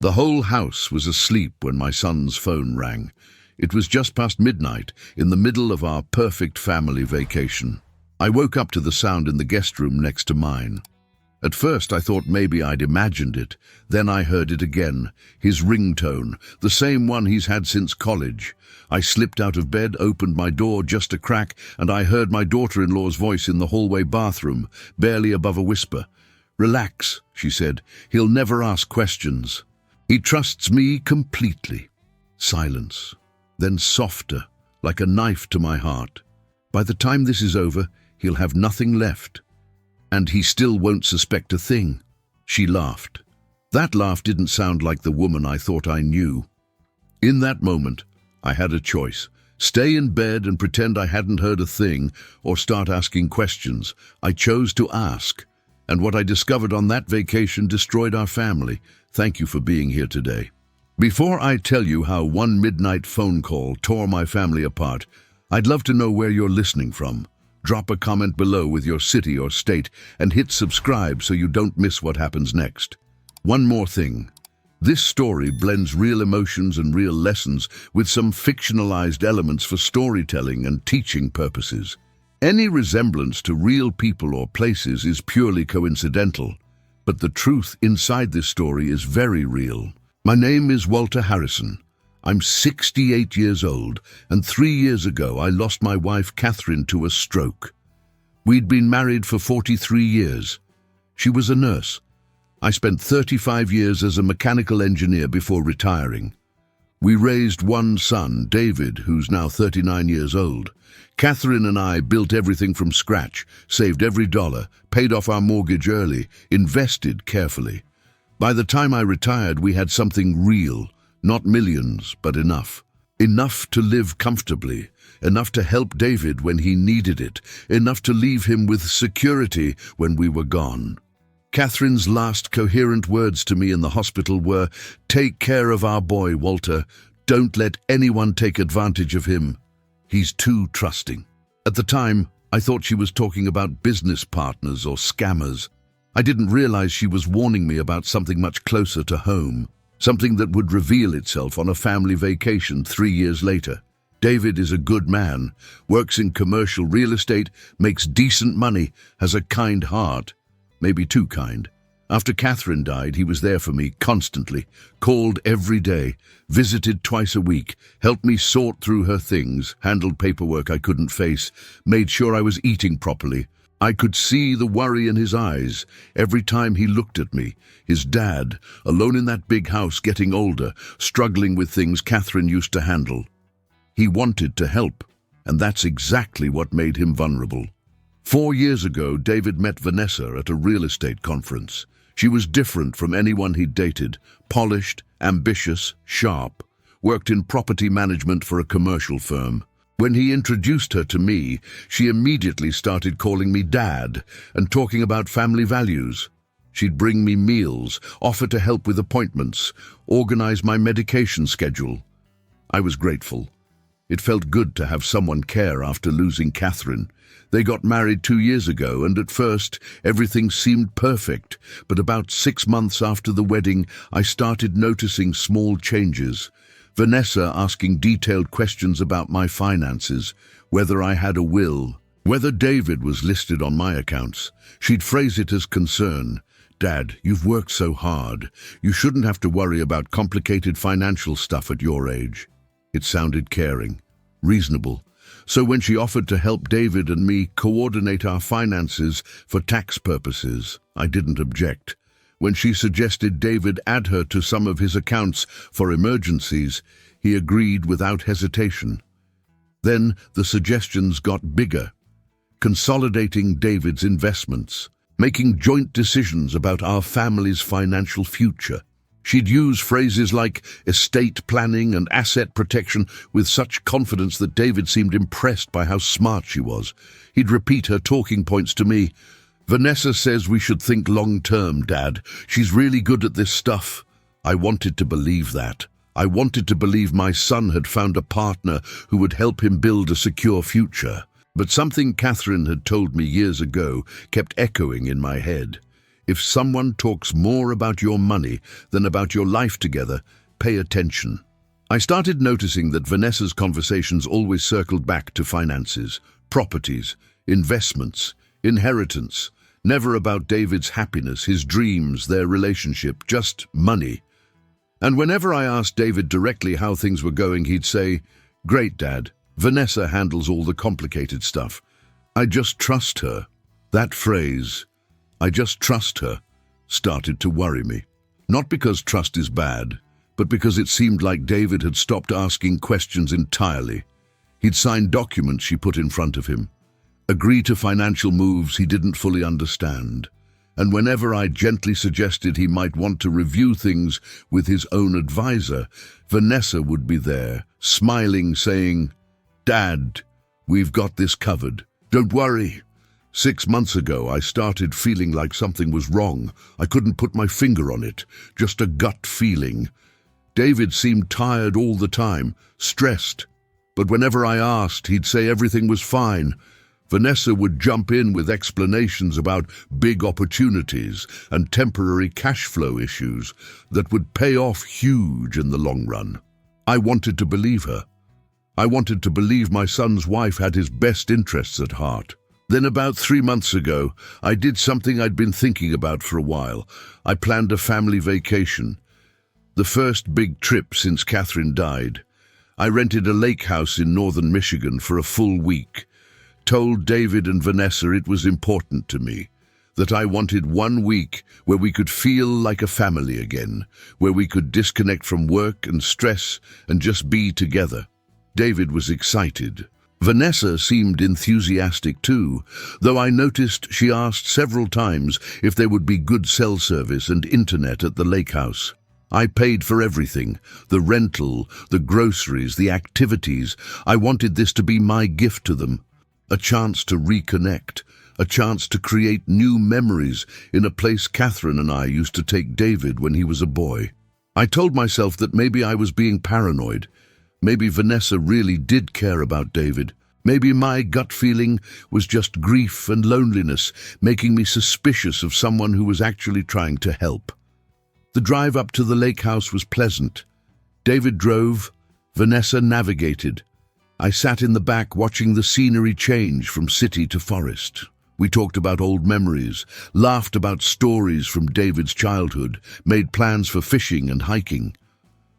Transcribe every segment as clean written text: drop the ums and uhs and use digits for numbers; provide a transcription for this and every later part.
The whole house was asleep when my son's phone rang. It was just past midnight, in the middle of our perfect family vacation. I woke up to the sound in the guest room next to mine. At first I thought maybe I'd imagined it. Then I heard it again, his ringtone, the same one he's had since college. I slipped out of bed, opened my door just a crack, and I heard my daughter-in-law's voice in the hallway bathroom, barely above a whisper. "Relax," she said. "He'll never ask questions. He trusts me completely." Silence. Then softer, like a knife to my heart. "By the time this is over, he'll have nothing left. And he still won't suspect a thing." She laughed. That laugh didn't sound like the woman I thought I knew. In that moment, I had a choice. Stay in bed and pretend I hadn't heard a thing, or start asking questions. I chose to ask. And what I discovered on that vacation destroyed our family. Thank you for being here today. Before I tell you how one midnight phone call tore my family apart, I'd love to know where you're listening from. Drop a comment below with your city or state and hit subscribe so you don't miss what happens next. One more thing. This story blends real emotions and real lessons with some fictionalized elements for storytelling and teaching purposes. Any resemblance to real people or places is purely coincidental, but the truth inside this story is very real. My name is Walter Harrison. I'm 68 years old, and 3 years ago I lost my wife Catherine to a stroke. We'd been married for 43 years. She was a nurse. I spent 35 years as a mechanical engineer before retiring. We raised one son, David, who's now 39 years old. Catherine and I built everything from scratch, saved every dollar, paid off our mortgage early, invested carefully. By the time I retired, we had something real, not millions, but enough. Enough to live comfortably, enough to help David when he needed it, enough to leave him with security when we were gone. Catherine's last coherent words to me in the hospital were, "Take care of our boy, Walter. Don't let anyone take advantage of him. He's too trusting." At the time, I thought she was talking about business partners or scammers. I didn't realize she was warning me about something much closer to home, something that would reveal itself on a family vacation 3 years later. David is a good man, works in commercial real estate, makes decent money, has a kind heart. Maybe too kind. After Catherine died, he was there for me constantly, called every day, visited twice a week, helped me sort through her things, handled paperwork I couldn't face, made sure I was eating properly. I could see the worry in his eyes every time he looked at me. His dad, alone in that big house, getting older, struggling with things Catherine used to handle. He wanted to help, and that's exactly what made him vulnerable. 4 years ago, David met Vanessa at a real estate conference. She was different from anyone he'd dated, polished, ambitious, sharp, worked in property management for a commercial firm. When he introduced her to me, she immediately started calling me Dad and talking about family values. She'd bring me meals, offer to help with appointments, organize my medication schedule. I was grateful. It felt good to have someone care after losing Catherine. They got married 2 years ago, and at first, everything seemed perfect. But about 6 months after the wedding, I started noticing small changes. Vanessa asking detailed questions about my finances, whether I had a will, whether David was listed on my accounts. She'd phrase it as concern. "Dad, you've worked so hard. You shouldn't have to worry about complicated financial stuff at your age." It sounded caring, reasonable. So when she offered to help David and me coordinate our finances for tax purposes, I didn't object. When she suggested David add her to some of his accounts for emergencies, he agreed without hesitation. Then the suggestions got bigger, consolidating David's investments, making joint decisions about our family's financial future. She'd use phrases like estate planning and asset protection with such confidence that David seemed impressed by how smart she was. He'd repeat her talking points to me. "Vanessa says we should think long-term, Dad. She's really good at this stuff." I wanted to believe that. I wanted to believe my son had found a partner who would help him build a secure future. But something Catherine had told me years ago kept echoing in my head. If someone talks more about your money than about your life together, pay attention. I started noticing that Vanessa's conversations always circled back to finances, properties, investments, inheritance, never about David's happiness, his dreams, their relationship, just money. And whenever I asked David directly how things were going, he'd say, "Great, Dad. Vanessa handles all the complicated stuff. I just trust her." That phrase, "I just trust her," started to worry me. Not because trust is bad, but because it seemed like David had stopped asking questions entirely. He'd signed documents she put in front of him, agree to financial moves he didn't fully understand. And whenever I gently suggested he might want to review things with his own advisor, Vanessa would be there, smiling, saying, "Dad, we've got this covered. Don't worry." 6 months ago, I started feeling like something was wrong. I couldn't put my finger on it, just a gut feeling. David seemed tired all the time, stressed. But whenever I asked, he'd say everything was fine. Vanessa would jump in with explanations about big opportunities and temporary cash flow issues that would pay off huge in the long run. I wanted to believe her. I wanted to believe my son's wife had his best interests at heart. Then about 3 months ago, I did something I'd been thinking about for a while. I planned a family vacation. The first big trip since Catherine died. I rented a lake house in northern Michigan for a full week. Told David and Vanessa it was important to me, that I wanted 1 week where we could feel like a family again, where we could disconnect from work and stress and just be together. David was excited. Vanessa seemed enthusiastic too, though I noticed she asked several times if there would be good cell service and internet at the lake house. I paid for everything, the rental, the groceries, the activities. I wanted this to be my gift to them. A chance to reconnect, a chance to create new memories in a place Catherine and I used to take David when he was a boy. I told myself that maybe I was being paranoid. Maybe Vanessa really did care about David. Maybe my gut feeling was just grief and loneliness, making me suspicious of someone who was actually trying to help. The drive up to the lake house was pleasant. David drove, Vanessa navigated. I sat in the back watching the scenery change from city to forest. We talked about old memories, laughed about stories from David's childhood, made plans for fishing and hiking.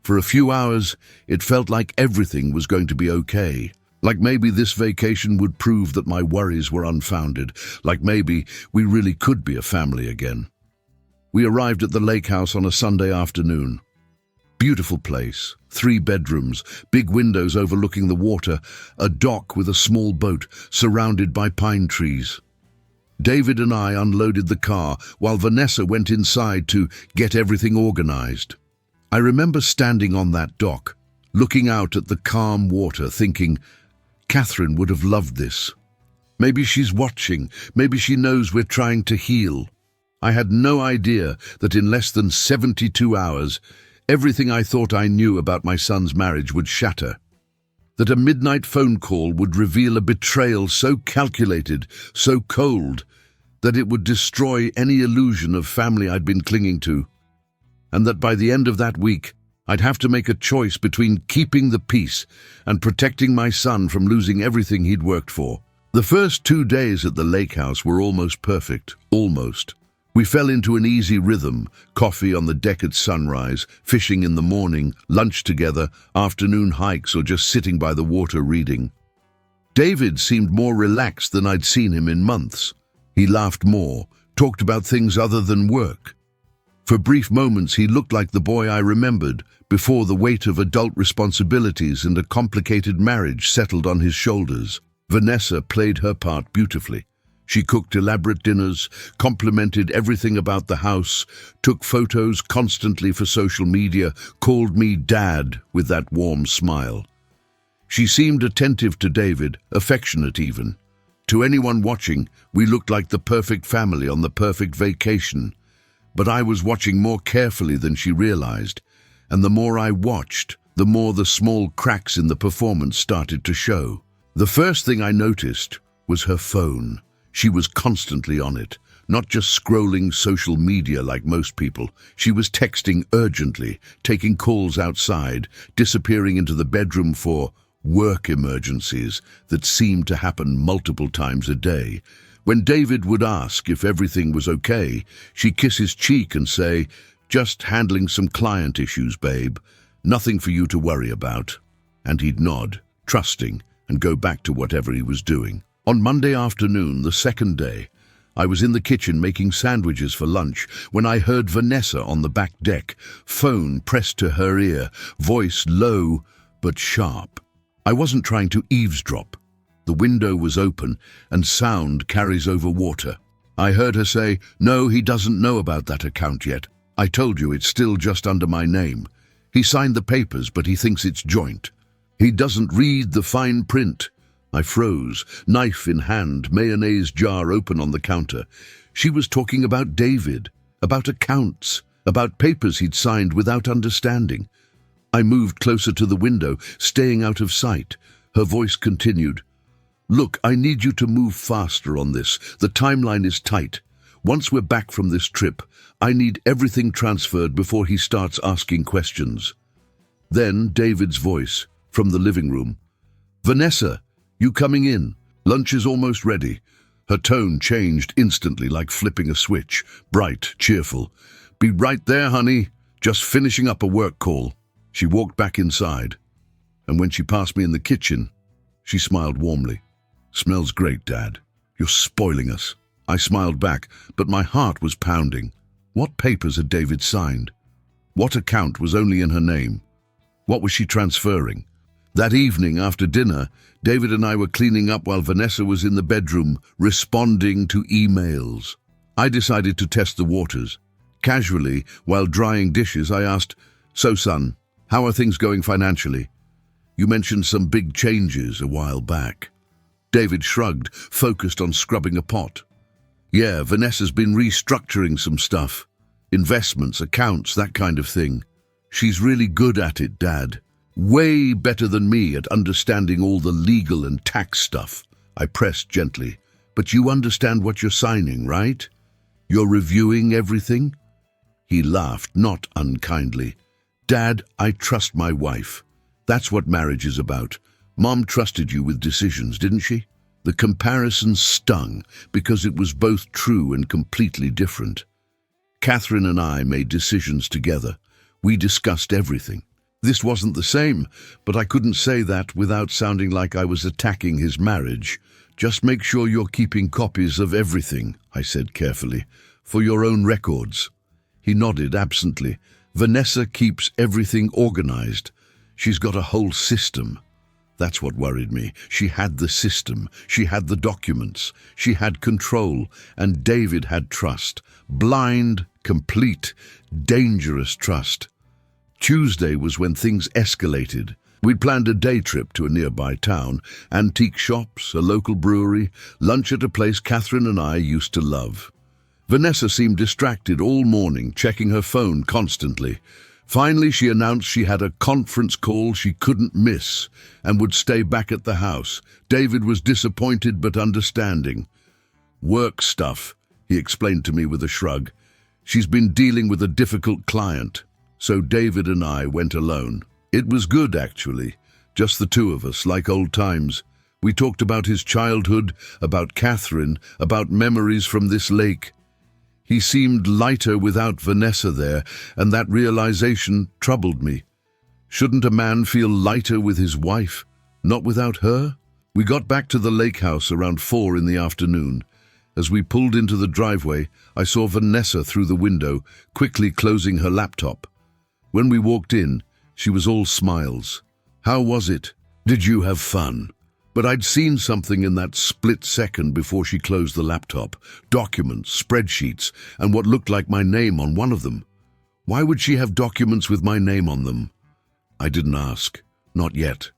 For a few hours, it felt like everything was going to be okay. Like maybe this vacation would prove that my worries were unfounded. Like maybe we really could be a family again. We arrived at the lake house on a Sunday afternoon. Beautiful place, 3 bedrooms, big windows overlooking the water, a dock with a small boat surrounded by pine trees. David and I unloaded the car while Vanessa went inside to get everything organized. I remember standing on that dock, looking out at the calm water, thinking, Catherine would have loved this. Maybe she's watching, maybe she knows we're trying to heal. I had no idea that in less than 72 hours, everything I thought I knew about my son's marriage would shatter. That a midnight phone call would reveal a betrayal so calculated, so cold, that it would destroy any illusion of family I'd been clinging to. And that by the end of that week, I'd have to make a choice between keeping the peace and protecting my son from losing everything he'd worked for. The first 2 days at the lake house were almost perfect, almost. We fell into an easy rhythm, coffee on the deck at sunrise, fishing in the morning, lunch together, afternoon hikes, or just sitting by the water reading. David seemed more relaxed than I'd seen him in months. He laughed more, talked about things other than work. For brief moments he looked like the boy I remembered, before the weight of adult responsibilities and a complicated marriage settled on his shoulders. Vanessa played her part beautifully. She cooked elaborate dinners, complimented everything about the house, took photos constantly for social media, called me Dad with that warm smile. She seemed attentive to David, affectionate even. To anyone watching, we looked like the perfect family on the perfect vacation. But I was watching more carefully than she realized, and the more I watched, the more the small cracks in the performance started to show. The first thing I noticed was her phone. She was constantly on it, not just scrolling social media like most people. She was texting urgently, taking calls outside, disappearing into the bedroom for work emergencies that seemed to happen multiple times a day. When David would ask if everything was okay, she'd kiss his cheek and say, "Just handling some client issues, babe. Nothing for you to worry about." And he'd nod, trusting, and go back to whatever he was doing. On Monday afternoon, the second day, I was in the kitchen making sandwiches for lunch when I heard Vanessa on the back deck, phone pressed to her ear, voice low but sharp. I wasn't trying to eavesdrop. The window was open and sound carries over water. I heard her say, "No, he doesn't know about that account yet. I told you it's still just under my name. He signed the papers, but he thinks it's joint. He doesn't read the fine print." I froze, knife in hand, mayonnaise jar open on the counter. She was talking about David, about accounts, about papers he'd signed without understanding. I moved closer to the window, staying out of sight. Her voice continued, "Look, I need you to move faster on this. The timeline is tight. Once we're back from this trip, I need everything transferred before he starts asking questions." Then David's voice, from the living room. "Vanessa, you coming in? Lunch is almost ready." Her tone changed instantly, like flipping a switch, bright, cheerful. "Be right there, honey. Just finishing up a work call." She walked back inside, and when she passed me in the kitchen, she smiled warmly. "Smells great, Dad. You're spoiling us." I smiled back, but my heart was pounding. What papers had David signed? What account was only in her name? What was she transferring? That evening, after dinner, David and I were cleaning up while Vanessa was in the bedroom, responding to emails. I decided to test the waters. Casually, while drying dishes, I asked, "So, son, how are things going financially? You mentioned some big changes a while back." David shrugged, focused on scrubbing a pot. "Yeah, Vanessa's been restructuring some stuff. Investments, accounts, that kind of thing. She's really good at it, Dad. Way better than me at understanding all the legal and tax stuff." I pressed gently. "But you understand what you're signing, right? You're reviewing everything?" He laughed, not unkindly. "Dad, I trust my wife. That's what marriage is about. Mom trusted you with decisions, didn't she?" The comparison stung because it was both true and completely different. Catherine and I made decisions together. We discussed everything. This wasn't the same, but I couldn't say that without sounding like I was attacking his marriage. "Just make sure you're keeping copies of everything," I said carefully, "for your own records." He nodded absently. "Vanessa keeps everything organized. She's got a whole system." That's what worried me. She had the system, she had the documents, she had control, and David had trust. Blind, complete, dangerous trust. Tuesday was when things escalated. We'd planned a day trip to a nearby town, antique shops, a local brewery, lunch at a place Catherine and I used to love. Vanessa seemed distracted all morning, checking her phone constantly. Finally, she announced she had a conference call she couldn't miss and would stay back at the house. David was disappointed but understanding. "Work stuff," he explained to me with a shrug. "She's been dealing with a difficult client." So David and I went alone. It was good, actually. Just the two of us, like old times. We talked about his childhood, about Catherine, about memories from this lake. He seemed lighter without Vanessa there, and that realization troubled me. Shouldn't a man feel lighter with his wife, not without her? We got back to the lake house around 4 in the afternoon. As we pulled into the driveway, I saw Vanessa through the window, quickly closing her laptop. When we walked in, she was all smiles. "How was it? Did you have fun?" But I'd seen something in that split second before she closed the laptop. Documents, spreadsheets, and what looked like my name on one of them. Why would she have documents with my name on them? I didn't ask. Not yet.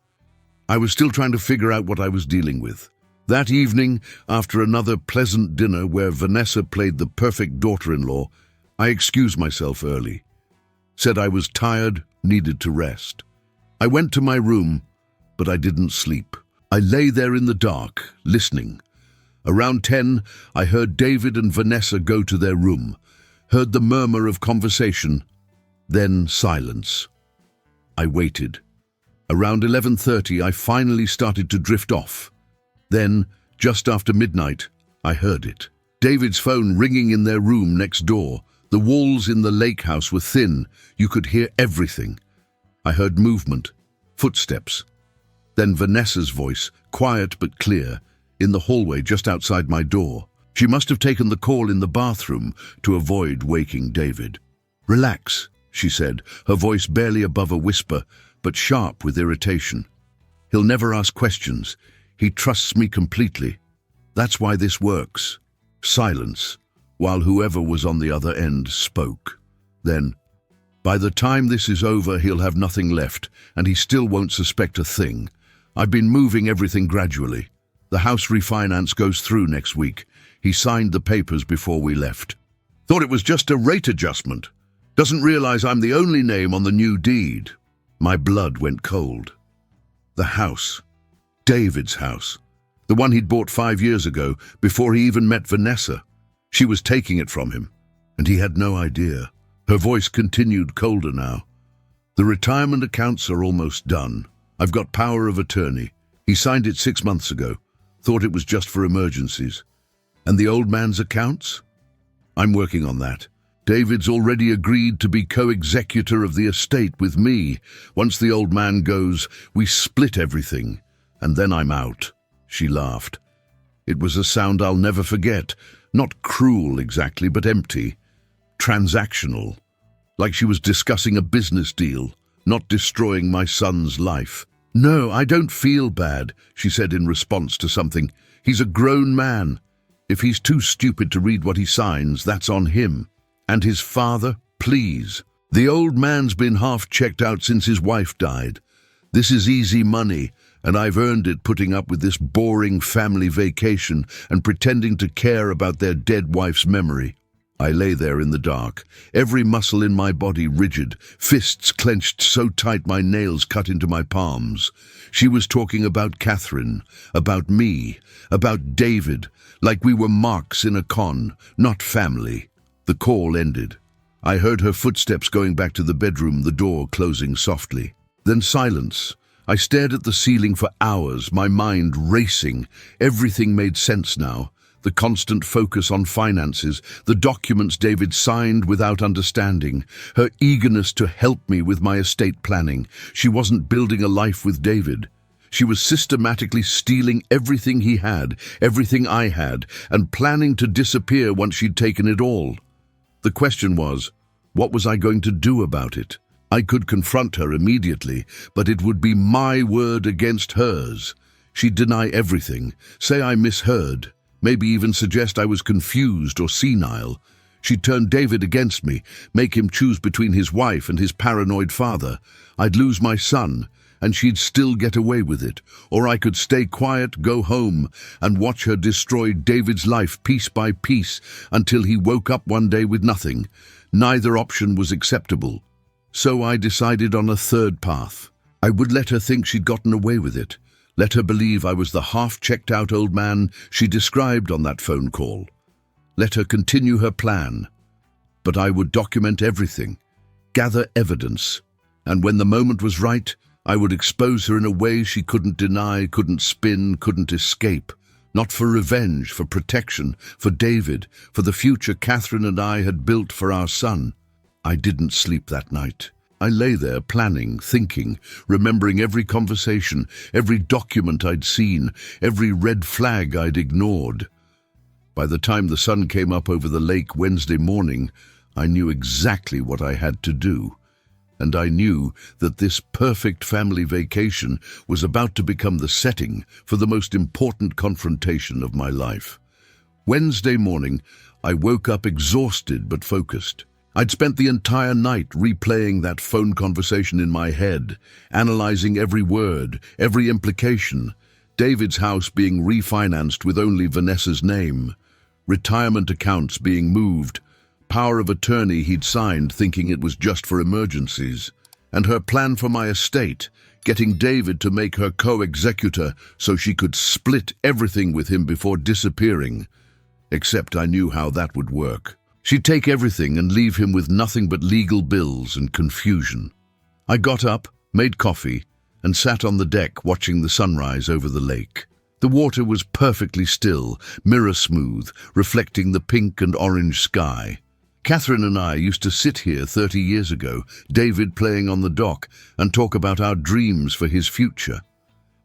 I was still trying to figure out what I was dealing with. That evening, after another pleasant dinner where Vanessa played the perfect daughter-in-law, I excused myself early. Said I was tired, needed to rest. I went to my room, but I didn't sleep. I lay there in the dark, listening. Around 10, I heard David and Vanessa go to their room, heard the murmur of conversation, then silence. I waited. Around 11:30, I finally started to drift off. Then, just after midnight, I heard it. David's phone ringing in their room next door. The walls in the lake house were thin. You could hear everything. I heard movement, footsteps. Then Vanessa's voice, quiet but clear, in the hallway just outside my door. She must have taken the call in the bathroom to avoid waking David. "Relax," she said, her voice barely above a whisper, but sharp with irritation. "He'll never ask questions. He trusts me completely. That's why this works." Silence, while whoever was on the other end spoke. Then, "By the time this is over, he'll have nothing left, and he still won't suspect a thing. I've been moving everything gradually. The house refinance goes through next week. He signed the papers before we left. Thought it was just a rate adjustment. Doesn't realize I'm the only name on the new deed." My blood went cold. The house. David's house. The one he'd bought 5 years ago, before he even met Vanessa. She was taking it from him, and he had no idea. Her voice continued colder now. "The retirement accounts are almost done. I've got power of attorney. He signed it 6 months ago. Thought it was just for emergencies. And the old man's accounts? I'm working on that. David's already agreed to be co-executor of the estate with me. Once the old man goes, we split everything. And then I'm out." She laughed. It was a sound I'll never forget. Not cruel exactly, but empty. Transactional. Like she was discussing a business deal, not destroying my son's life. "No, I don't feel bad," she said in response to something. "He's a grown man. If he's too stupid to read what he signs, that's on him. And his father, please. The old man's been half checked out since his wife died. This is easy money, and I've earned it putting up with this boring family vacation and pretending to care about their dead wife's memory." I lay there in the dark, every muscle in my body rigid, fists clenched so tight my nails cut into my palms. She was talking about Catherine, about me, about David, like we were marks in a con, not family. The call ended. I heard her footsteps going back to the bedroom, the door closing softly. Then silence. I stared at the ceiling for hours, my mind racing. Everything made sense now. The constant focus on finances, the documents David signed without understanding, her eagerness to help me with my estate planning. She wasn't building a life with David. She was systematically stealing everything he had, everything I had, and planning to disappear once she'd taken it all. The question was, what was I going to do about it? I could confront her immediately, but it would be my word against hers. She'd deny everything, say I misheard, maybe even suggest I was confused or senile. She'd turn David against me, make him choose between his wife and his paranoid father. I'd lose my son, and she'd still get away with it. Or I could stay quiet, go home, and watch her destroy David's life piece by piece until he woke up one day with nothing. Neither option was acceptable. So I decided on a third path. I would let her think she'd gotten away with it. Let her believe I was the half-checked-out old man she described on that phone call. Let her continue her plan. But I would document everything, gather evidence, and when the moment was right, I would expose her in a way she couldn't deny, couldn't spin, couldn't escape. Not for revenge, for protection, for David, for the future Catherine and I had built for our son. I didn't sleep that night. I lay there planning, thinking, remembering every conversation, every document I'd seen, every red flag I'd ignored. By the time the sun came up over the lake Wednesday morning, I knew exactly what I had to do. And I knew that this perfect family vacation was about to become the setting for the most important confrontation of my life. Wednesday morning, I woke up exhausted but focused. I'd spent the entire night replaying that phone conversation in my head, analyzing every word, every implication. David's house being refinanced with only Vanessa's name, retirement accounts being moved, power of attorney he'd signed thinking it was just for emergencies. And her plan for my estate, getting David to make her co-executor so she could split everything with him before disappearing. Except I knew how that would work. She'd take everything and leave him with nothing but legal bills and confusion. I got up, made coffee, and sat on the deck watching the sunrise over the lake. The water was perfectly still, mirror-smooth, reflecting the pink and orange sky. Catherine and I used to sit here 30 years ago, David playing on the dock, and talk about our dreams for his future.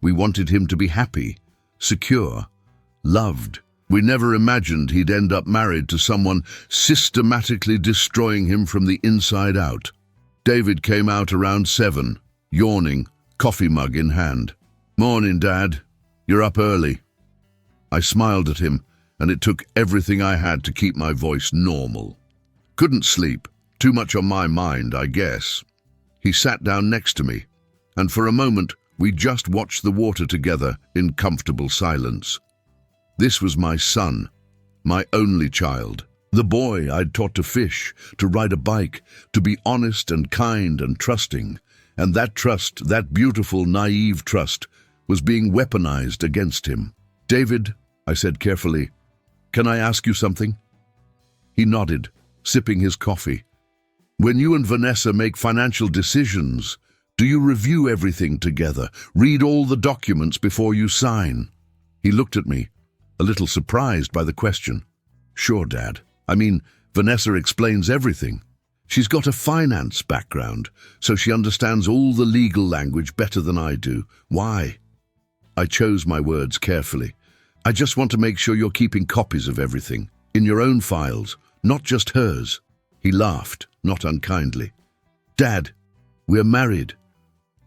We wanted him to be happy, secure, loved. We never imagined he'd end up married to someone systematically destroying him from the inside out. David came out around 7, yawning, coffee mug in hand. "Morning, Dad. You're up early." I smiled at him, and it took everything I had to keep my voice normal. Couldn't sleep. Too much on my mind, I guess. He sat down next to me, and for a moment we just watched the water together in comfortable silence. This was my son, my only child. The boy I'd taught to fish, to ride a bike, to be honest and kind and trusting. And that trust, that beautiful, naive trust, was being weaponized against him. "David," I said carefully, "can I ask you something?" He nodded, sipping his coffee. "When you and Vanessa make financial decisions, do you review everything together, read all the documents before you sign?" He looked at me, a little surprised by the question. "Sure, Dad. I mean, Vanessa explains everything. She's got a finance background, so she understands all the legal language better than I do. Why?" I chose my words carefully. "I just want to make sure you're keeping copies of everything, in your own files, not just hers." He laughed, not unkindly. "Dad, we're married.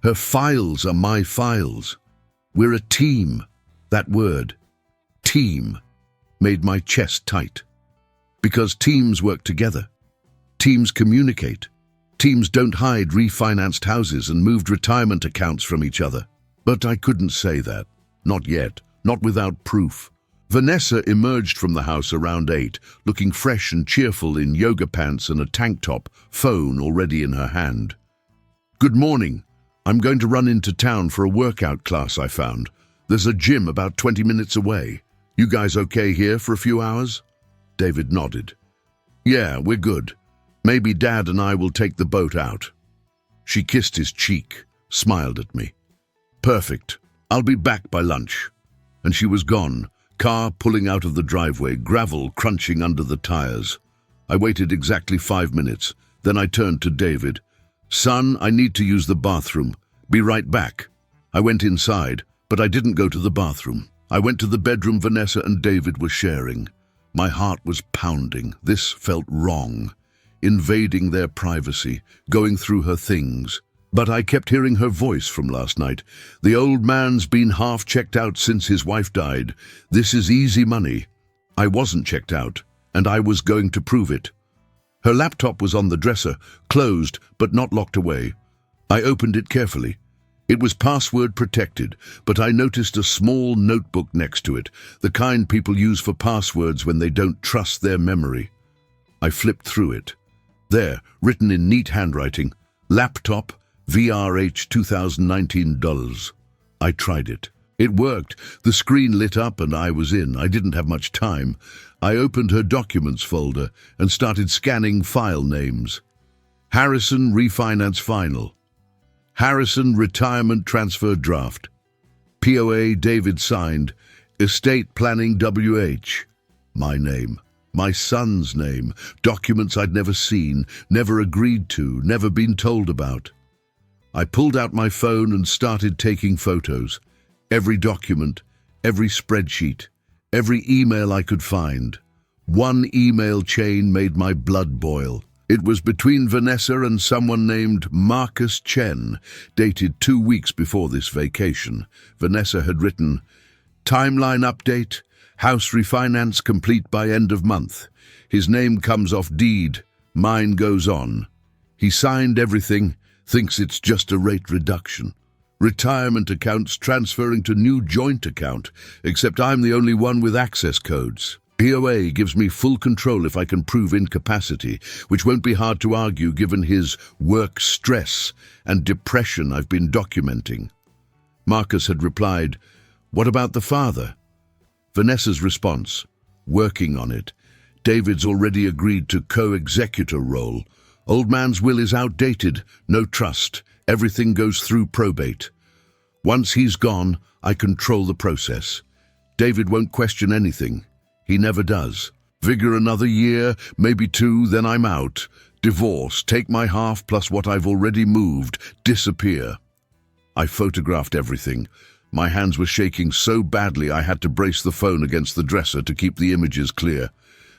Her files are my files. We're a team." That word, team, made my chest tight. Because teams work together. Teams communicate. Teams don't hide refinanced houses and moved retirement accounts from each other. But I couldn't say that. Not yet. Not without proof. Vanessa emerged from the house around 8, looking fresh and cheerful in yoga pants and a tank top, phone already in her hand. "Good morning. I'm going to run into town for a workout class I found. There's a gym about 20 minutes away. You guys okay here for a few hours?" David nodded. "Yeah, we're good. Maybe Dad and I will take the boat out." She kissed his cheek, smiled at me. "Perfect. I'll be back by lunch." And she was gone, car pulling out of the driveway, gravel crunching under the tires. I waited exactly 5 minutes. Then I turned to David. "Son, I need to use the bathroom. Be right back." I went inside, but I didn't go to the bathroom. I went to the bedroom Vanessa and David were sharing. My heart was pounding. This felt wrong. Invading their privacy, going through her things. But I kept hearing her voice from last night. "The old man's been half checked out since his wife died. This is easy money." I wasn't checked out, and I was going to prove it. Her laptop was on the dresser, closed but not locked away. I opened it carefully. It was password protected, but I noticed a small notebook next to it, the kind people use for passwords when they don't trust their memory. I flipped through it. There, written in neat handwriting, "Laptop, VRH $2019. I tried it. It worked. The screen lit up and I was in. I didn't have much time. I opened her documents folder and started scanning file names. Harrison Refinance Final. Harrison Retirement Transfer Draft. POA David signed. Estate Planning WH. My name. My son's name. Documents I'd never seen, never agreed to, never been told about. I pulled out my phone and started taking photos. Every document, every spreadsheet, every email I could find. One email chain made my blood boil. It was between Vanessa and someone named Marcus Chen, dated 2 weeks before this vacation. Vanessa had written, "Timeline update, house refinance complete by end of month. His name comes off deed, mine goes on. He signed everything, thinks it's just a rate reduction. Retirement accounts transferring to new joint account, except I'm the only one with access codes." POA gives me full control if I can prove incapacity, which won't be hard to argue given his work stress and depression I've been documenting. Marcus had replied, "What about the father?" Vanessa's response, "Working on it. David's already agreed to co-executor role. Old man's will is outdated, no trust. Everything goes through probate. Once he's gone, I control the process. David won't question anything. He never does. Vigor another year, maybe 2, then I'm out. Divorce, take my half plus what I've already moved, disappear." I photographed everything. My hands were shaking so badly I had to brace the phone against the dresser to keep the images clear.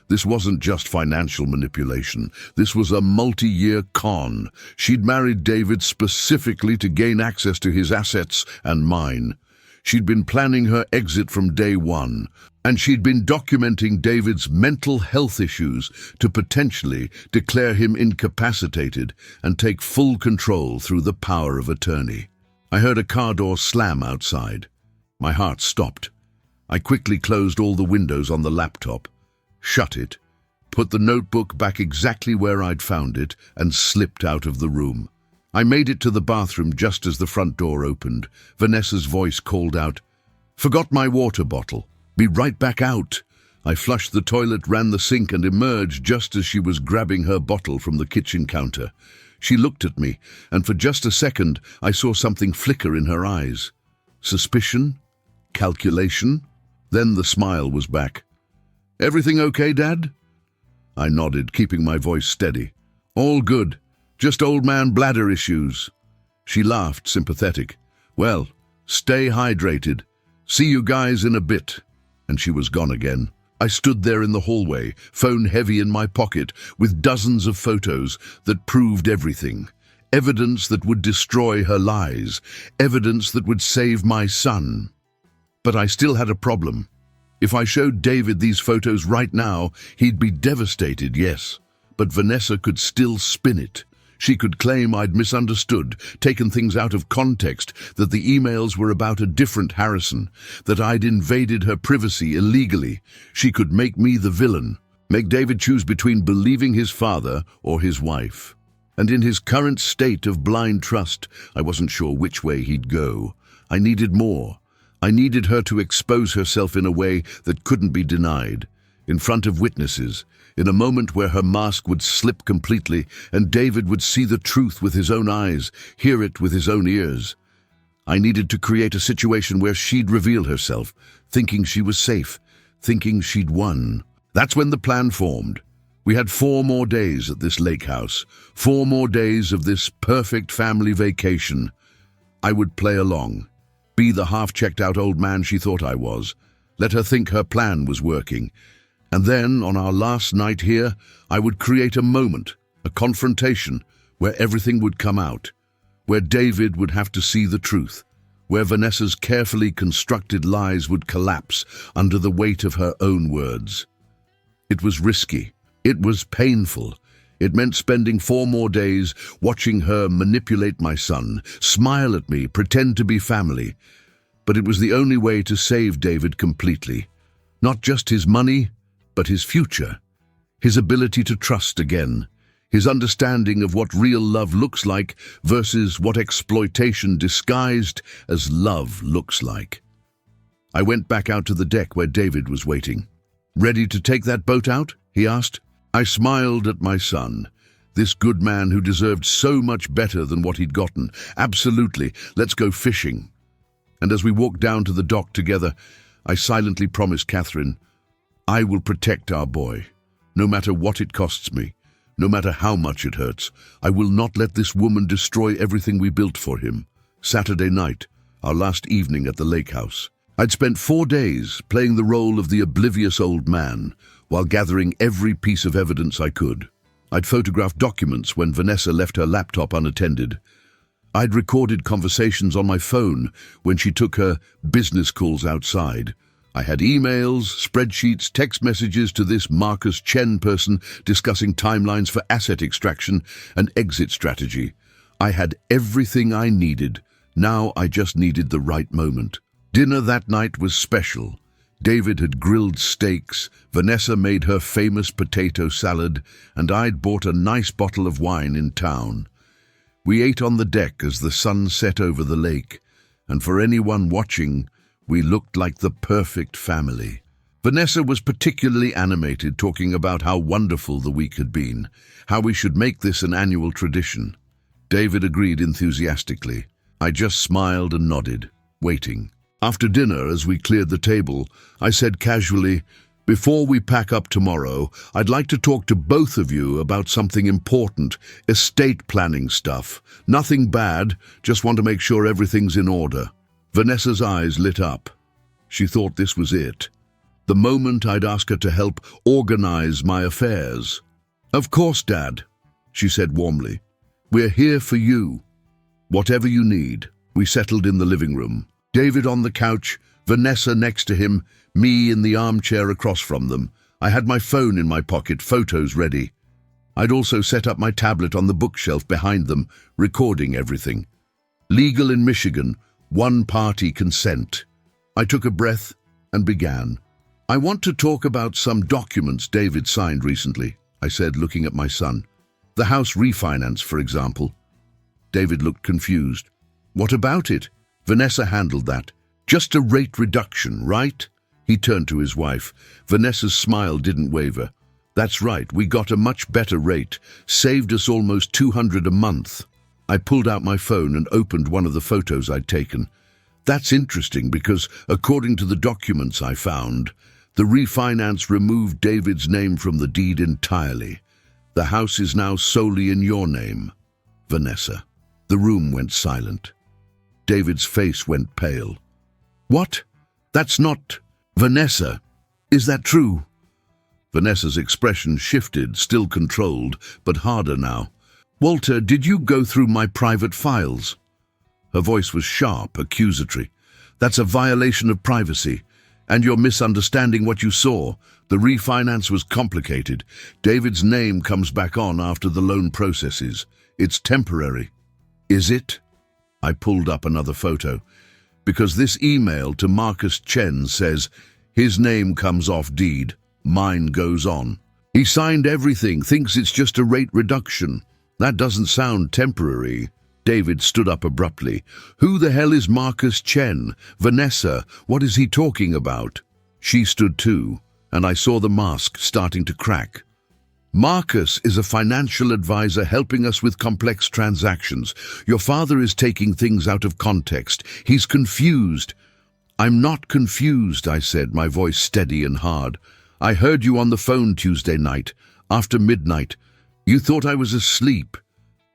This wasn't just financial manipulation. This was a multi-year con. She'd married David specifically to gain access to his assets and mine. She'd been planning her exit from day one, and she'd been documenting David's mental health issues to potentially declare him incapacitated and take full control through the power of attorney. I heard a car door slam outside. My heart stopped. I quickly closed all the windows on the laptop, shut it, put the notebook back exactly where I'd found it, and slipped out of the room. I made it to the bathroom just as the front door opened. Vanessa's voice called out, "Forgot my water bottle. Be right back out." I flushed the toilet, ran the sink, and emerged just as she was grabbing her bottle from the kitchen counter. She looked at me, and for just a second I saw something flicker in her eyes. Suspicion? Calculation? Then the smile was back. "Everything okay, Dad?" I nodded, keeping my voice steady. "All good. Just old man bladder issues." She laughed, sympathetic. "Well, stay hydrated. See you guys in a bit." And she was gone again. I stood there in the hallway, phone heavy in my pocket, with dozens of photos that proved everything. Evidence that would destroy her lies. Evidence that would save my son. But I still had a problem. If I showed David these photos right now, he'd be devastated, yes. But Vanessa could still spin it. She could claim I'd misunderstood, taken things out of context, that the emails were about a different Harrison, that I'd invaded her privacy illegally. She could make me the villain, make David choose between believing his father or his wife. And in his current state of blind trust, I wasn't sure which way he'd go. I needed more. I needed her to expose herself in a way that couldn't be denied, in front of witnesses, in a moment where her mask would slip completely and David would see the truth with his own eyes, hear it with his own ears. I needed to create a situation where she'd reveal herself, thinking she was safe, thinking she'd won. That's when the plan formed. We had 4 more days at this lake house, 4 more days of this perfect family vacation. I would play along, be the half-checked-out old man she thought I was, let her think her plan was working. And then, on our last night here, I would create a moment, a confrontation, where everything would come out, where David would have to see the truth, where Vanessa's carefully constructed lies would collapse under the weight of her own words. It was risky. It was painful. It meant spending 4 more days watching her manipulate my son, smile at me, pretend to be family. But it was the only way to save David completely. Not just his money, but his future, his ability to trust again, his understanding of what real love looks like versus what exploitation disguised as love looks like. I went back out to the deck where David was waiting. "Ready to take that boat out?" he asked. I smiled at my son, this good man who deserved so much better than what he'd gotten. "Absolutely, let's go fishing." And as we walked down to the dock together, I silently promised Catherine, I will protect our boy, no matter what it costs me, no matter how much it hurts. I will not let this woman destroy everything we built for him. Saturday night, our last evening at the lake house. I'd spent 4 days playing the role of the oblivious old man while gathering every piece of evidence I could. I'd photographed documents when Vanessa left her laptop unattended. I'd recorded conversations on my phone when she took her business calls outside. I had emails, spreadsheets, text messages to this Marcus Chen person discussing timelines for asset extraction and exit strategy. I had everything I needed. Now I just needed the right moment. Dinner that night was special. David had grilled steaks, Vanessa made her famous potato salad, and I'd bought a nice bottle of wine in town. We ate on the deck as the sun set over the lake, and for anyone watching, we looked like the perfect family. Vanessa was particularly animated, talking about how wonderful the week had been, how we should make this an annual tradition. David agreed enthusiastically. I just smiled and nodded, waiting. After dinner, as we cleared the table, I said casually, "Before we pack up tomorrow, I'd like to talk to both of you about something important, estate planning stuff. Nothing bad, just want to make sure everything's in order." Vanessa's eyes lit up. She thought this was it. The moment I'd ask her to help organize my affairs. "Of course, Dad," she said warmly. "We're here for you. Whatever you need." We settled in the living room. David on the couch, Vanessa next to him, me in the armchair across from them. I had my phone in my pocket, photos ready. I'd also set up my tablet on the bookshelf behind them, recording everything. Legal in Michigan, one-party consent. I took a breath and began. "I want to talk about some documents David signed recently," I said, looking at my son. "The house refinance, for example." David looked confused. "What about it?" "Vanessa handled that. Just a rate reduction, right?" He turned to his wife. Vanessa's smile didn't waver. "That's right, we got a much better rate. Saved us almost $200 a month." I pulled out my phone and opened one of the photos I'd taken. "That's interesting because, according to the documents I found, the refinance removed David's name from the deed entirely. The house is now solely in your name, Vanessa." The room went silent. David's face went pale. "What? That's not... Vanessa, is that true?" Vanessa's expression shifted, still controlled, but harder now. "Walter, did you go through my private files?" Her voice was sharp, accusatory. "That's a violation of privacy, and you're misunderstanding what you saw. The refinance was complicated. David's name comes back on after the loan processes. It's temporary." "Is it?" I pulled up another photo. "Because this email to Marcus Chen says, his name comes off deed, mine goes on. He signed everything, thinks it's just a rate reduction. That doesn't sound temporary." David stood up abruptly. "Who the hell is Marcus Chen? Vanessa, what is he talking about?" She stood too, and I saw the mask starting to crack. "Marcus is a financial advisor helping us with complex transactions. Your father is taking things out of context. He's confused." "I'm not confused," I said, my voice steady and hard. "I heard you on the phone Tuesday night, after midnight. You thought I was asleep."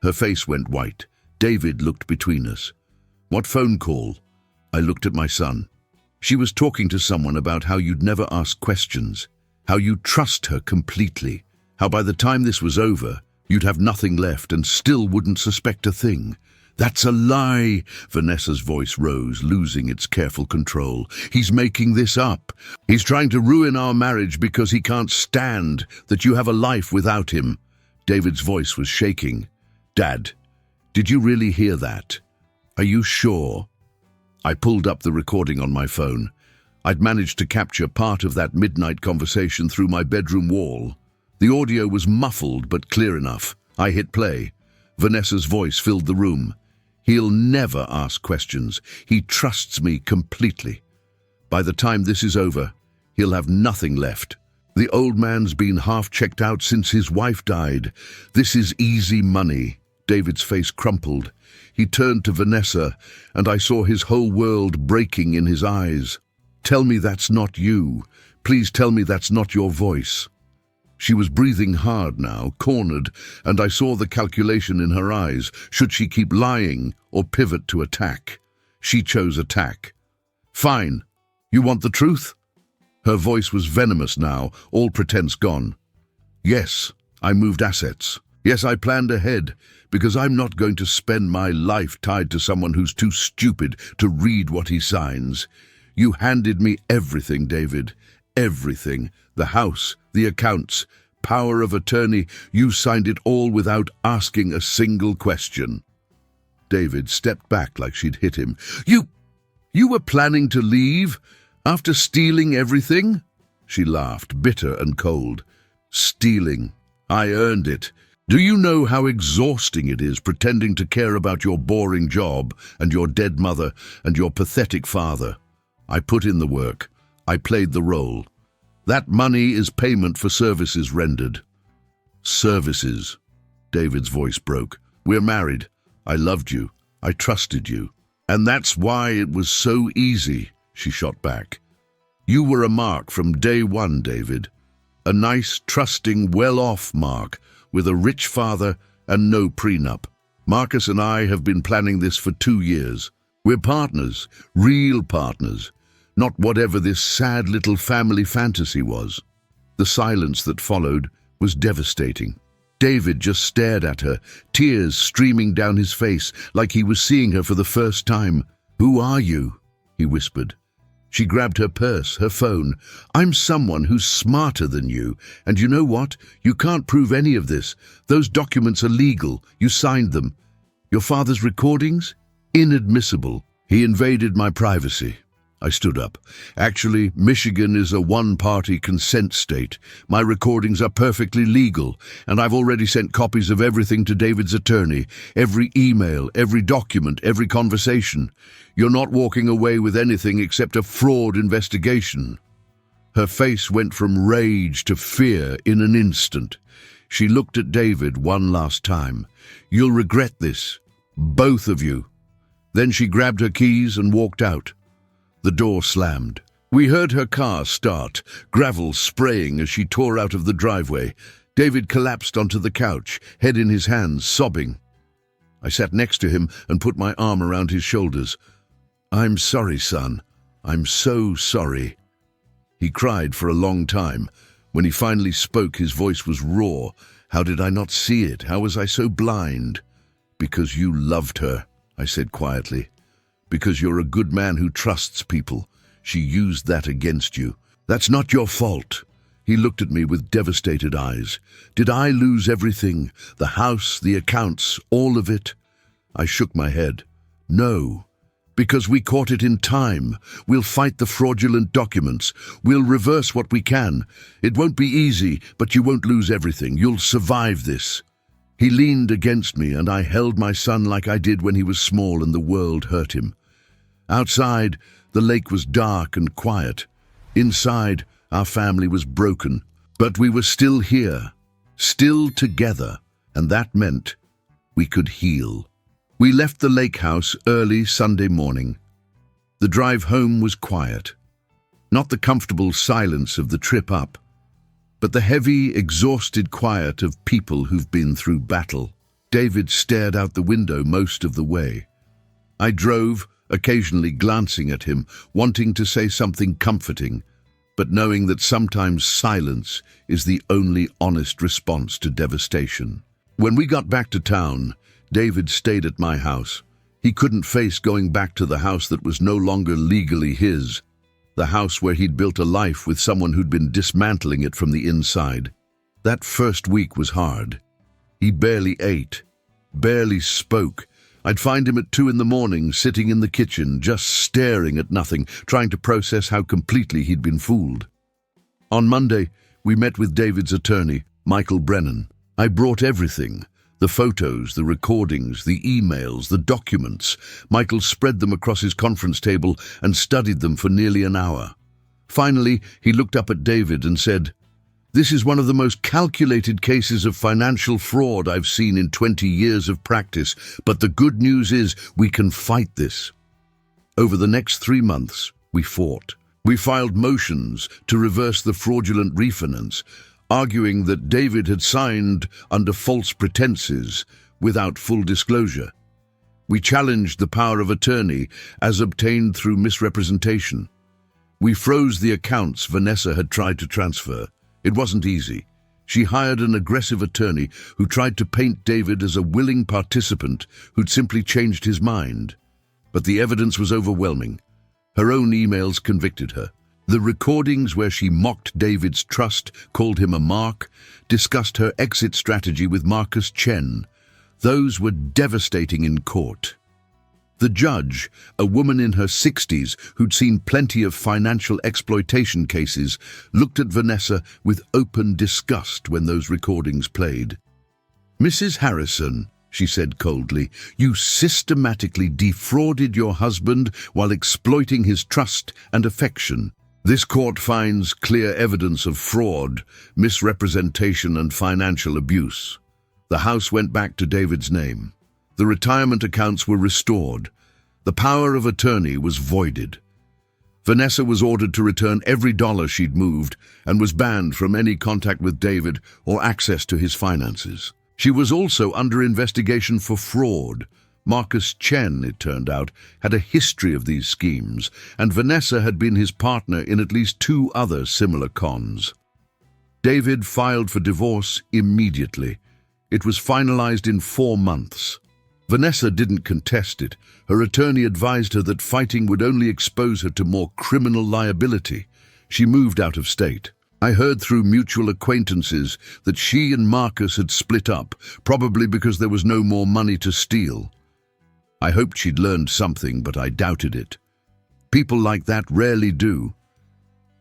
Her face went white. David looked between us. "What phone call?" I looked at my son. "She was talking to someone about how you'd never ask questions, how you'd trust her completely. How by the time this was over, you'd have nothing left and still wouldn't suspect a thing." "That's a lie!" Vanessa's voice rose, losing its careful control. "He's making this up. He's trying to ruin our marriage because he can't stand that you have a life without him." David's voice was shaking. "Dad, did you really hear that? Are you sure?" I pulled up the recording on my phone. I'd managed to capture part of that midnight conversation through my bedroom wall. The audio was muffled but clear enough. I hit play. Vanessa's voice filled the room. "He'll never ask questions. He trusts me completely. By the time this is over, he'll have nothing left. The old man's been half checked out since his wife died. This is easy money." David's face crumpled. He turned to Vanessa, and I saw his whole world breaking in his eyes. "Tell me that's not you. Please tell me that's not your voice." She was breathing hard now, cornered, and I saw the calculation in her eyes. Should she keep lying or pivot to attack? She chose attack. "Fine. You want the truth?" Her voice was venomous now, all pretense gone. "Yes, I moved assets. Yes, I planned ahead, because I'm not going to spend my life tied to someone who's too stupid to read what he signs. You handed me everything, David. Everything. The house, the accounts, power of attorney. You signed it all without asking a single question." David stepped back like she'd hit him. You were planning to leave?" After stealing everything? She laughed, bitter and cold. Stealing. I earned it. Do you know how exhausting it is pretending to care about your boring job and your dead mother and your pathetic father? I put in the work. I played the role. That money is payment for services rendered. Services. David's voice broke. We're married. I loved you. I trusted you. And that's why it was so easy, she shot back. You were a Mark from day one, David. A nice, trusting, well-off Mark with a rich father and no prenup. Marcus and I have been planning this for 2 years. We're partners, real partners, not whatever this sad little family fantasy was. The silence that followed was devastating. David just stared at her, tears streaming down his face like he was seeing her for the first time. "Who are you?" he whispered. She grabbed her purse, her phone. "I'm someone who's smarter than you. And you know what? You can't prove any of this. Those documents are legal. You signed them. Your father's recordings? Inadmissible. He invaded my privacy." I stood up. "Actually, Michigan is a one-party consent state. My recordings are perfectly legal, and I've already sent copies of everything to David's attorney. Every email, every document, every conversation. You're not walking away with anything except a fraud investigation." Her face went from rage to fear in an instant. She looked at David one last time. "You'll regret this. Both of you." Then she grabbed her keys and walked out. The door slammed. We heard her car start, gravel spraying as she tore out of the driveway. David collapsed onto the couch, head in his hands, sobbing. I sat next to him and put my arm around his shoulders. "I'm sorry, son. I'm so sorry." He cried for a long time. When he finally spoke, his voice was raw. "How did I not see it? How was I so blind?" "Because you loved her," I said quietly. "Because you're a good man who trusts people. She used that against you. That's not your fault." He looked at me with devastated eyes. "Did I lose everything? The house, the accounts, all of it?" I shook my head. "No. Because we caught it in time. We'll fight the fraudulent documents. We'll reverse what we can. It won't be easy, but you won't lose everything. You'll survive this." He leaned against me, and I held my son like I did when he was small and the world hurt him. Outside, the lake was dark and quiet. Inside, our family was broken. But we were still here, still together, and that meant we could heal. We left the lake house early Sunday morning. The drive home was quiet. Not the comfortable silence of the trip up, but the heavy, exhausted quiet of people who've been through battle. David stared out the window most of the way. I drove, occasionally glancing at him, wanting to say something comforting, but knowing that sometimes silence is the only honest response to devastation. When we got back to town, David stayed at my house. He couldn't face going back to the house that was no longer legally his, the house where he'd built a life with someone who'd been dismantling it from the inside. That first week was hard. He barely ate, barely spoke. I'd find him at 2 a.m, sitting in the kitchen, just staring at nothing, trying to process how completely he'd been fooled. On Monday, we met with David's attorney, Michael Brennan. I brought everything. The photos, the recordings, the emails, the documents. Michael spread them across his conference table and studied them for nearly an hour. Finally, he looked up at David and said, "This is one of the most calculated cases of financial fraud I've seen in 20 years of practice, but the good news is we can fight this." Over the next 3 months, we fought. We filed motions to reverse the fraudulent refinance, arguing that David had signed under false pretenses without full disclosure. We challenged the power of attorney as obtained through misrepresentation. We froze the accounts Vanessa had tried to transfer. It wasn't easy. She hired an aggressive attorney who tried to paint David as a willing participant who'd simply changed his mind. But the evidence was overwhelming. Her own emails convicted her. The recordings where she mocked David's trust, called him a mark, discussed her exit strategy with Marcus Chen. Those were devastating in court. The judge, a woman in her 60s who'd seen plenty of financial exploitation cases, looked at Vanessa with open disgust when those recordings played. "Mrs. Harrison," she said coldly, "you systematically defrauded your husband while exploiting his trust and affection. This court finds clear evidence of fraud, misrepresentation, and financial abuse." The house went back to David's name. The retirement accounts were restored. The power of attorney was voided. Vanessa was ordered to return every dollar she'd moved and was banned from any contact with David or access to his finances. She was also under investigation for fraud. Marcus Chen, it turned out, had a history of these schemes, and Vanessa had been his partner in at least 2 other similar cons. David filed for divorce immediately. It was finalized in 4 months. Vanessa didn't contest it. Her attorney advised her that fighting would only expose her to more criminal liability. She moved out of state. I heard through mutual acquaintances that she and Marcus had split up, probably because there was no more money to steal. I hoped she'd learned something, but I doubted it. People like that rarely do.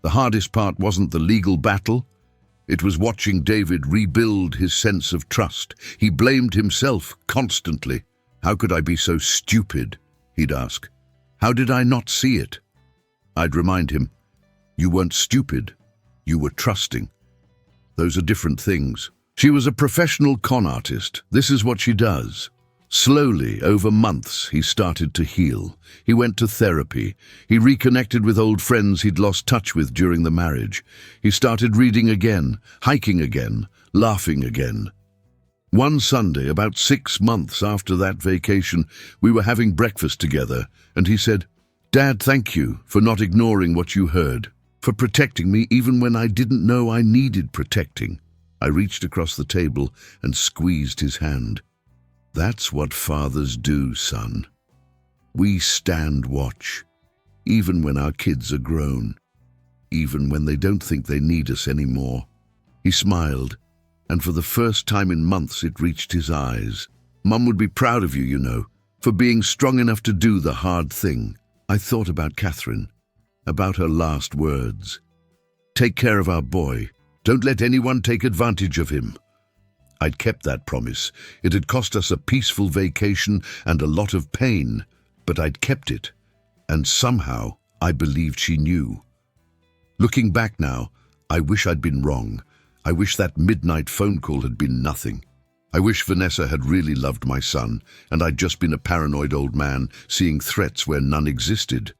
The hardest part wasn't the legal battle. It was watching David rebuild his sense of trust. He blamed himself constantly. "How could I be so stupid?" he'd ask. "How did I not see it?" I'd remind him, "You weren't stupid. You were trusting. Those are different things." She was a professional con artist. This is what she does. Slowly, over months, he started to heal. He went to therapy. He reconnected with old friends he'd lost touch with during the marriage. He started reading again, hiking again, laughing again. One Sunday, about 6 months after that vacation, we were having breakfast together, and he said, "Dad, thank you for not ignoring what you heard, for protecting me even when I didn't know I needed protecting." I reached across the table and squeezed his hand. "That's what fathers do, son. We stand watch, even when our kids are grown, even when they don't think they need us anymore." He smiled, and for the first time in months it reached his eyes. "Mum would be proud of you, you know, for being strong enough to do the hard thing." I thought about Catherine, about her last words. "Take care of our boy. Don't let anyone take advantage of him." I'd kept that promise. It had cost us a peaceful vacation and a lot of pain, but I'd kept it, and somehow I believed she knew. Looking back now, I wish I'd been wrong. I wish that midnight phone call had been nothing. I wish Vanessa had really loved my son, and I'd just been a paranoid old man seeing threats where none existed.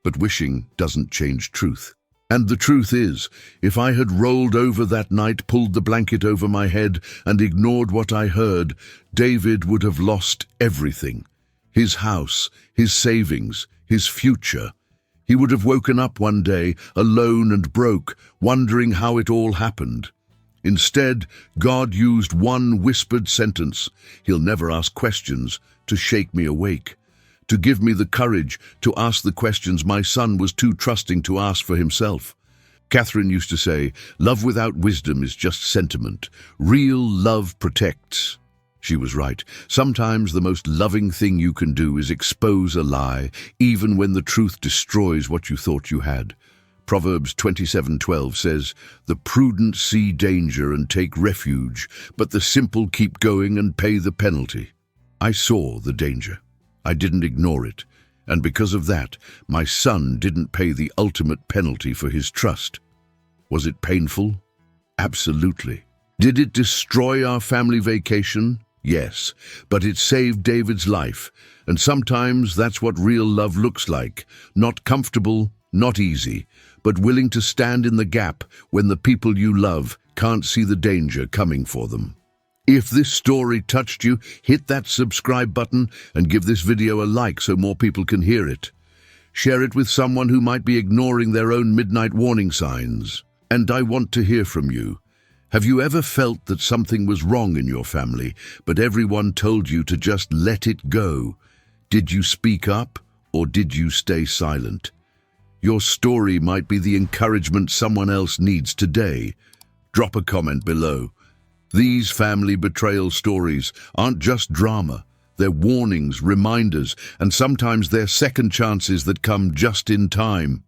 But wishing doesn't change truth. And the truth is, if I had rolled over that night, pulled the blanket over my head, and ignored what I heard, David would have lost everything. His house, his savings, his future. He would have woken up one day, alone and broke, wondering how it all happened. Instead, God used one whispered sentence, "He'll never ask questions," to shake me awake, to give me the courage to ask the questions my son was too trusting to ask for himself. Catherine used to say, "Love without wisdom is just sentiment. Real love protects." She was right. Sometimes the most loving thing you can do is expose a lie, even when the truth destroys what you thought you had. Proverbs 27:12 says, "The prudent see danger and take refuge, but the simple keep going and pay the penalty." I saw the danger. I didn't ignore it, and because of that, my son didn't pay the ultimate penalty for his trust. Was it painful? Absolutely. Did it destroy our family vacation? Yes, but it saved David's life, and sometimes that's what real love looks like. Not comfortable, not easy, but willing to stand in the gap when the people you love can't see the danger coming for them. If this story touched you, hit that subscribe button and give this video a like so more people can hear it. Share it with someone who might be ignoring their own midnight warning signs. And I want to hear from you. Have you ever felt that something was wrong in your family, but everyone told you to just let it go? Did you speak up, or did you stay silent? Your story might be the encouragement someone else needs today. Drop a comment below. These family betrayal stories aren't just drama. They're warnings, reminders, and sometimes they're second chances that come just in time.